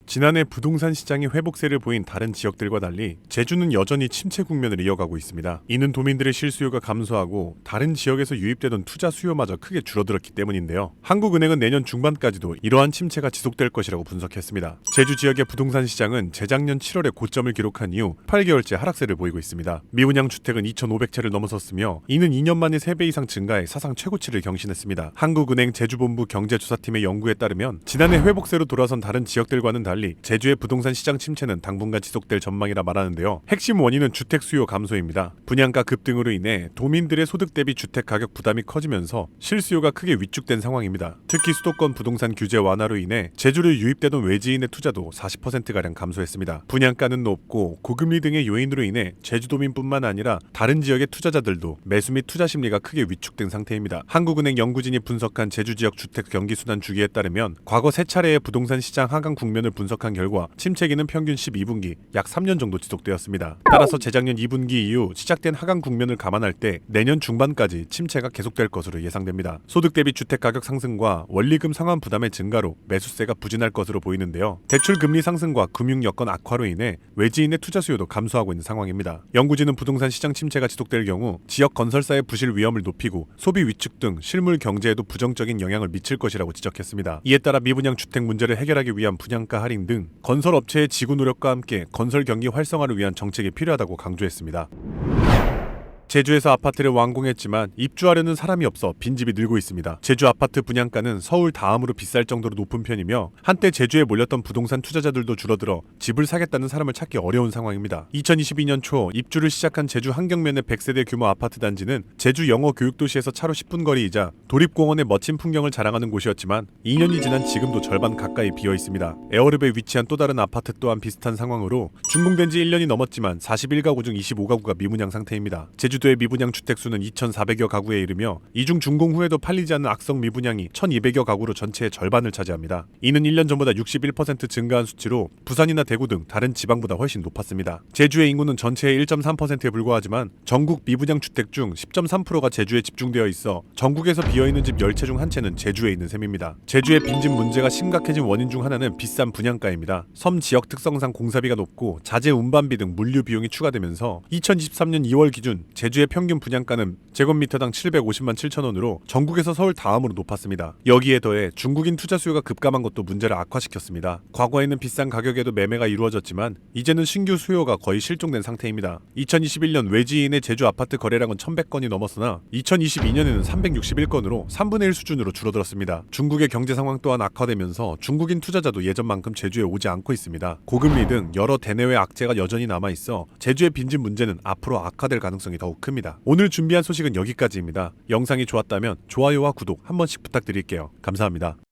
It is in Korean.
지난해 부동산 시장이 회복세를 보인 다른 지역들과 달리 제주는 여전히 침체 국면을 이어가고 있습니다. 이는 도민들의 실수요가 감소하고 다른 지역에서 유입되던 투자 수요마저 크게 줄어들었기 때문인데요. 한국은행은 내년 중반까지도 이러한 침체가 지속될 것이라고 분석했습니다. 제주 지역의 부동산 시장은 재작년 7월에 고점을 기록한 이후 8개월째 하락세를 보이고 있습니다. 미분양 주택은 2,500채를 넘어섰으며 이는 2년 만에 3배 이상 증가해 사상 최고치를 경신했습니다. 한국은행 제주본부 경제조사팀의 연구에 따르면 지난해 회복세로 돌아선 다른 지역들과는 달리 제주의 부동산 시장 침체는 당분간 지속될 전망이라 말하는데요. 핵심 원인은 주택 수요 감소입니다. 분양가 급등으로 인해 도민들의 소득 대비 주택 가격 부담이 커지면서 실수요가 크게 위축된 상황입니다. 특히 수도권 부동산 규제 완화로 인해 제주를 유입되던 외지인의 투자도 40%가량 감소했습니다. 분양가는 높고 고금리 등의 요인으로 인해 제주도민뿐만 아니라 다른 지역의 투자자들도 매수 및 투자 심리가 크게 위축된 상태입니다. 한국은행 연구진이 분석한 제주 지역 주택 경기 순환 주기에 따르면 과거 3차례의 부동산 시장 하강 국면을 분석한 결과 침체기는 평균 12분기, 약 3년 정도 지속되었습니다. 따라서 재작년 2분기 이후 시작된 하강 국면을 감안할 때 내년 중반까지 침체가 계속될 것으로 예상됩니다. 소득 대비 주택 가격 상승과 원리금 상환 부담의 증가로 매수세가 부진할 것으로 보이는데요. 대출 금리 상승과 금융 여건 악화로 인해 외지인의 투자 수요도 감소하고 있는 상황입니다. 연구진은 부동산 시장 침체가 지속될 경우 지역 건설사의 부실 위험을 높이고 소비 위축 등 실물 경제에도 부정적인 영향을 미칠 것이라고 지적했습니다. 이에 따라 미분양 주택 문제를 해결하기 위한 분양가 할인 등 건설 업체의 지구 노력과 함께 건설 경기 활성화를 위한 정책이 필요하다고 강조했습니다. 제주에서 아파트를 완공했지만 입주하려는 사람이 없어 빈집이 늘고 있습니다. 제주 아파트 분양가는 서울 다음으로 비쌀 정도로 높은 편이며 한때 제주에 몰렸던 부동산 투자자들도 줄어들어 집을 사겠다는 사람을 찾기 어려운 상황입니다. 2022년 초 입주를 시작한 제주 한경면의 100세대 규모 아파트 단지는 제주 영어 교육도시에서 차로 10분 거리이자 도립공원의 멋진 풍경을 자랑하는 곳이었지만 2년이 지난 지금도 절반 가까이 비어 있습니다. 에어릅에 위치한 또 다른 아파트 또한 비슷한 상황으로 준공된 지 1년이 넘었지만 41가구 중 25가구가 미분양 상태입니다. 제주도의 미분양 주택수는 2,400여 가구에 이르며 이중 준공 후에도 팔리지 않는 악성 미분양이 1,200여 가구로 전체의 절반을 차지합니다. 이는 1년 전보다 61% 증가한 수치로 부산이나 대구 등 다른 지방보다 훨씬 높았습니다. 제주의 인구는 전체의 1.3%에 불과하지만 전국 미분양 주택 중 10.3%가 제주에 집중되어 있어 전국에서 비어있는 집 10채 중 한 채는 제주에 있는 셈입니다. 제주의 빈집 문제가 심각해진 원인 중 하나는 비싼 분양가입니다. 섬 지역 특성상 공사비가 높고 자재 운반비 등 물류 비용이 추가되면서 2023년 2월 기준 제주의 평균 분양가는 제곱미터당 750만 7천 원으로 전국에서 서울 다음으로 높았습니다. 여기에 더해 중국인 투자 수요가 급감한 것도 문제를 악화시켰습니다. 과거에는 비싼 가격에도 매매가 이루어졌지만 이제는 신규 수요가 거의 실종된 상태입니다. 2021년 외지인의 제주 아파트 거래량은 1,100건이 넘었으나 2022년에는 361건으로 3분의 1 수준으로 줄어들었습니다. 중국의 경제 상황 또한 악화되면서 중국인 투자자도 예전만큼 제주에 오지 않고 있습니다. 고금리 등 여러 대내외 악재가 여전히 남아있어 제주의 빈집 문제는 앞으로 악화될 가능성이 더욱 큽니다. 오늘 준비한 소식은 여기까지입니다. 영상이 좋았다면 좋아요와 구독 한 번씩 부탁드릴게요. 감사합니다.